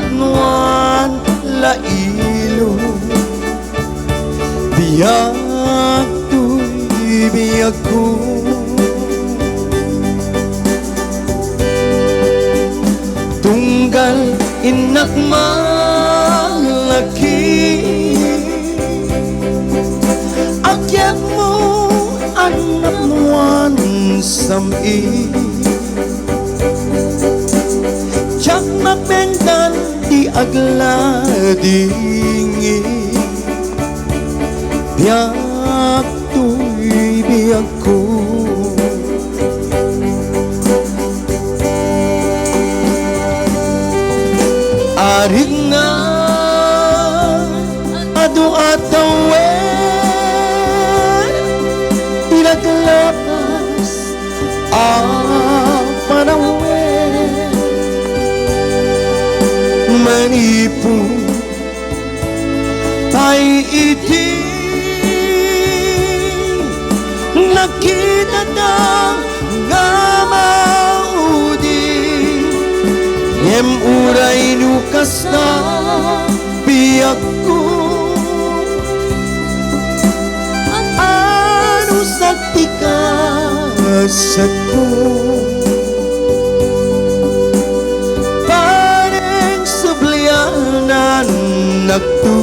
napnuan lailo biyak tuy biyak ko tunggal inak malaki akyat mo anak muan sami jak mapendan di agla dingi biyak tuy biyak ko arig nga adu atawen pinaglapas ang panawen manipu tay iti nakita na nga maudi ngem uray nukas na biyak ko ano sakti ka sa ko parang sublianan nagtu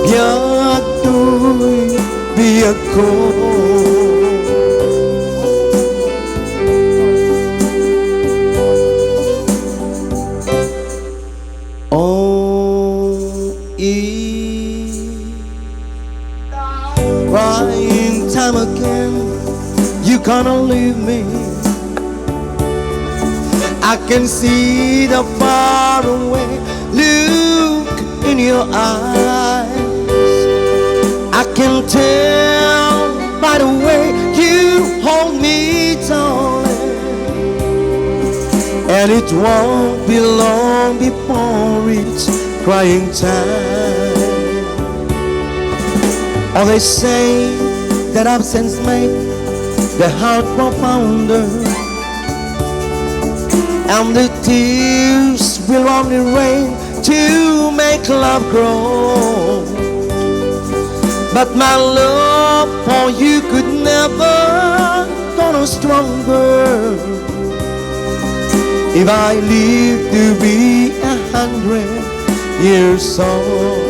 biyak tuy biyak ko crying time again you gonna leave me I can see the far away look in your eyes I can tell by the way you hold me darling and it won't be long before it's crying time or they say that absence make the heart profounder and the tears will only rain to make love grow but my love for you could never grow no stronger if I live to be 100 years old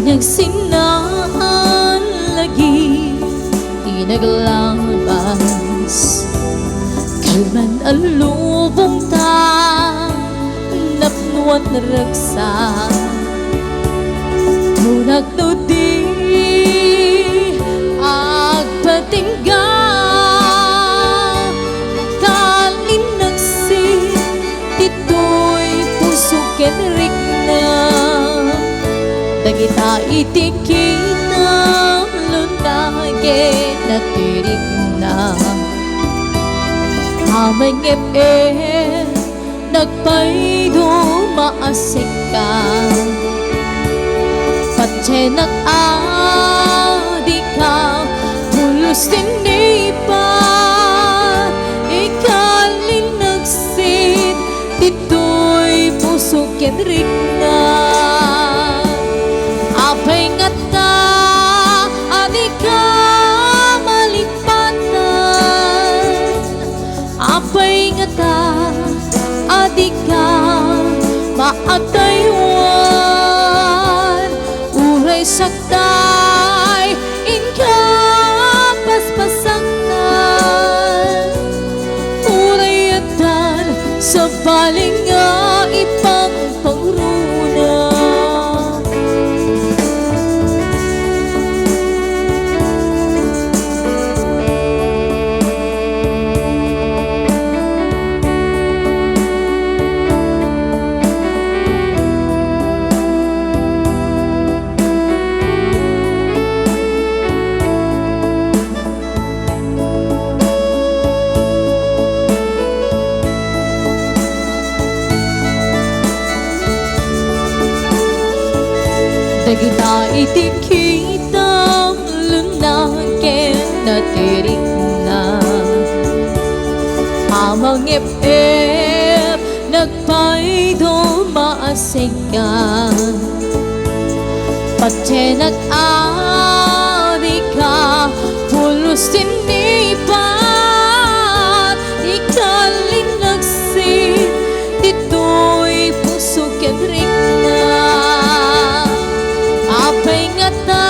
Nagsinaan lagi di naglabas kalman alubong ta napnuan ragsa tunak no di agpatingga kalin nagsi titoy puso kenrik na kita itikita lunage natirik na aming nagpaydo maasik ka patsenak adi ka pulos tinipa ikalin nagsit dito'y puso kenrik na apay nga ta adi ka malipatan apay nga ta adi ka maagtaywan uray saktay inka paspasaktan uray atan sa baling nga ipang pangruna kita itikitang lunakin na tirik na amang ip-ip nagpaido maasikan pati nag-adi ka pulos tinipat ikaling nagsin dito'y puso kebrik na apay nga ta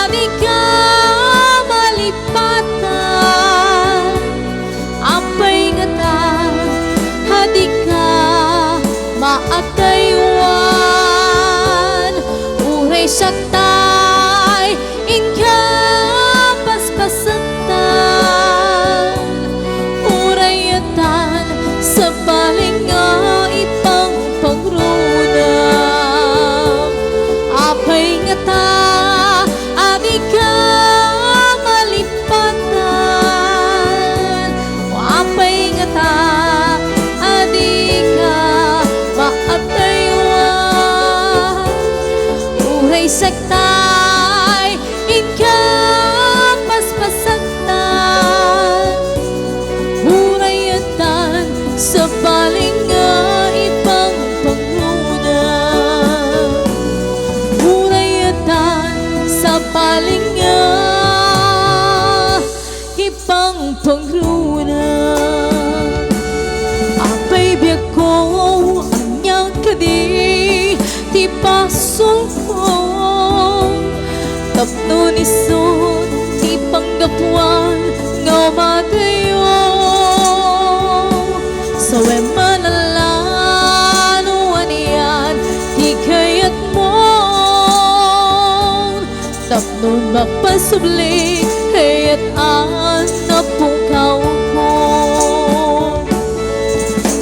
adi ka malipatan apay nga ta adi ka maataywan uray saktay inka paspasatan urayatan sa balinga ipang pangrunam apay nga ta adi ka malipatan apay nga ta adi ka maataywan uray saktay inka paspasaktan urayatan sa balinga ipang pangrunam urayatan sa balinga ipang pangrunam apay biyak ko anyang kadi ti pasol ko tapno ni son ti panggapuan nga matayo sa wemanalano aniyan ti kayat mo tapno mapasubli kayat an napukaw ko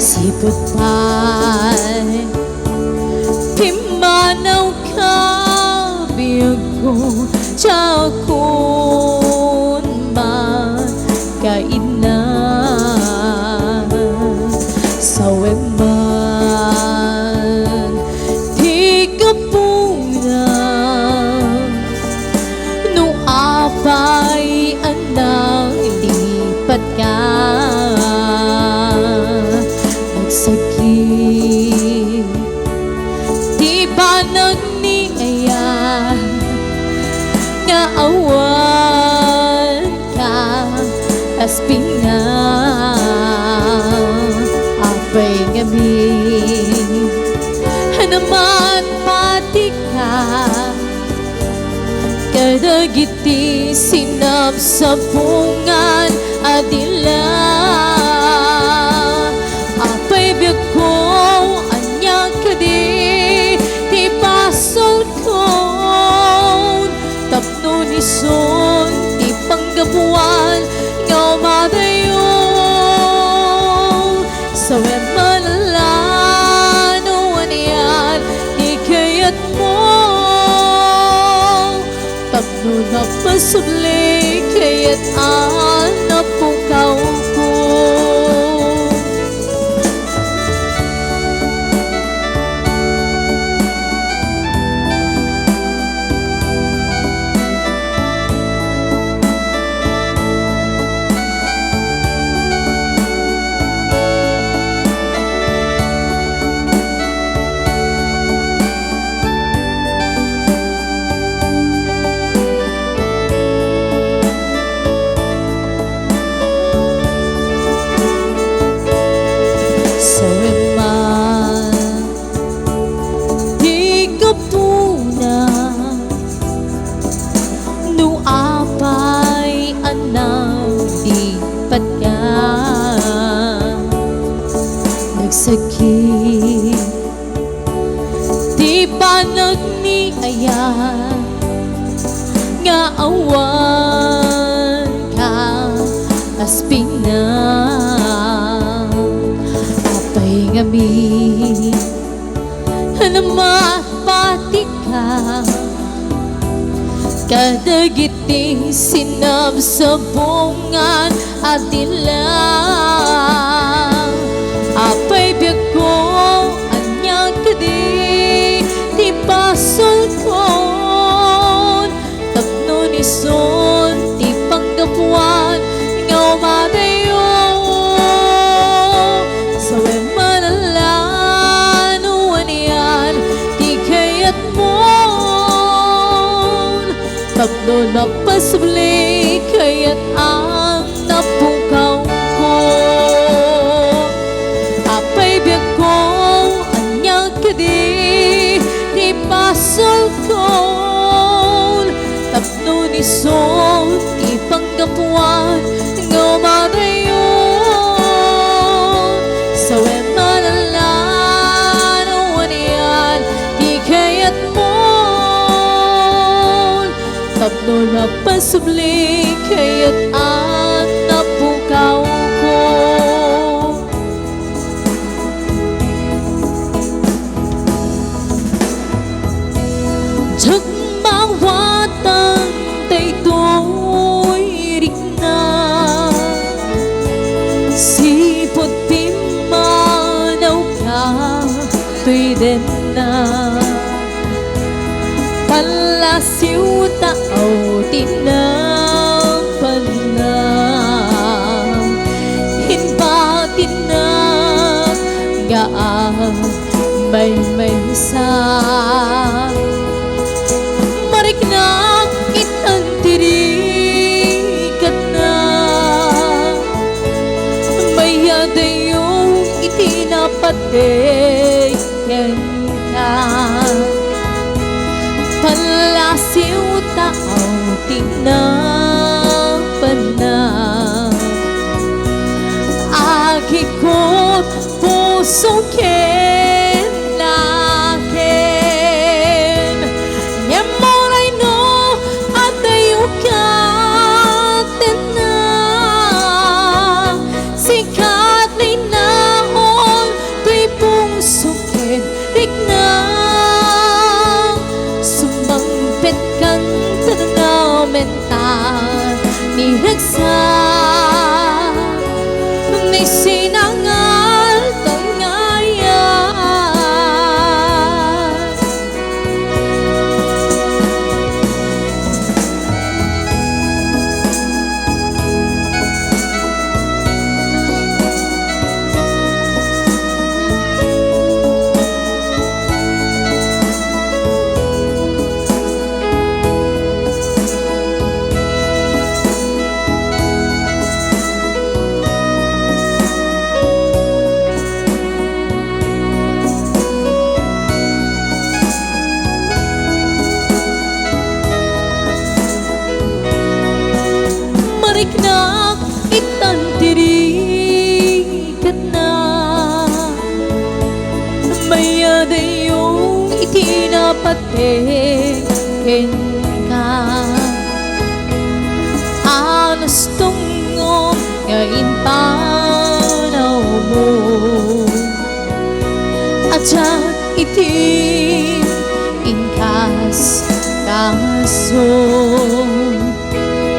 sipot pa'y Pimanaw ka biyag ko Chakon man kaina sa weman di kapunan no apay anang lipat ka nagsakit di ba nagniayan nga awan ka aspinga apay gabi hanaman pati ka kadagiti sinap sa bungan adila apay biyag ko anyang kadi ti pasol ko tapno ni son ti panggabuan nga madayo sa wemanalano aniyan di kayat mo tapno na pasubli kayat an napukaw ko nagsakit di ba nagniaya nga awan ka aspina apay ngami hanama pati ka kadagiti sinab sa bungan adilang apay biyag ko anyang kadi ti pasol tapno na pasubli kaya't ang napukaw ko apay biag ko anyag kadi di pasol ko tapno ni sol ipanggapuan ngumadayon sa wemanalawan yan di kaya't mo tapno na pasubli kaya't ang napukaw ko Jagmawatang daytoy rikna sipot pimanaw ka to'y den na palasiw tao tinapan na hinbatin na may sa mariknak itang tirikat na may adayong itinapatay ka palasiw tao tinapan na aki ko puso kenakin yamoray no adayo ka na sikat na inaon tuy puso kenrikna sumampit kang tanamentan ni Hagsa ni sinangal tangayan mariknak itang tirikat na may adayong itinapatay ka anas tungo ngayon panaw mo at siya itim inkas kaso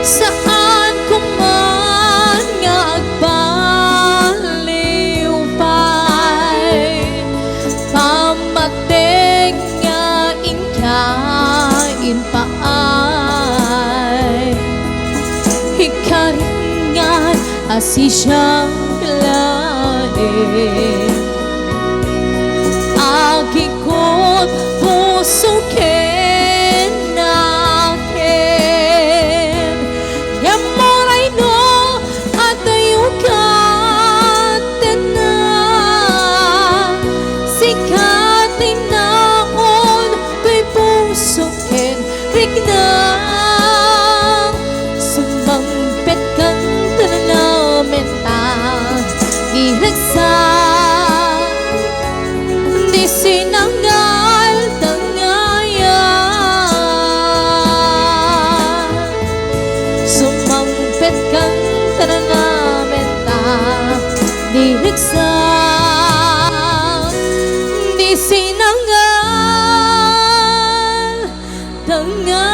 saan kuman nga agbaliw pa'y pamateg nga inkain paay hikaringan asi siyang lain agi ko't puso sumampet kang tanamentan di Hagsa di sinanggal tangayan sumampet kang tanamentan di Hagsa di sinanggal tangayan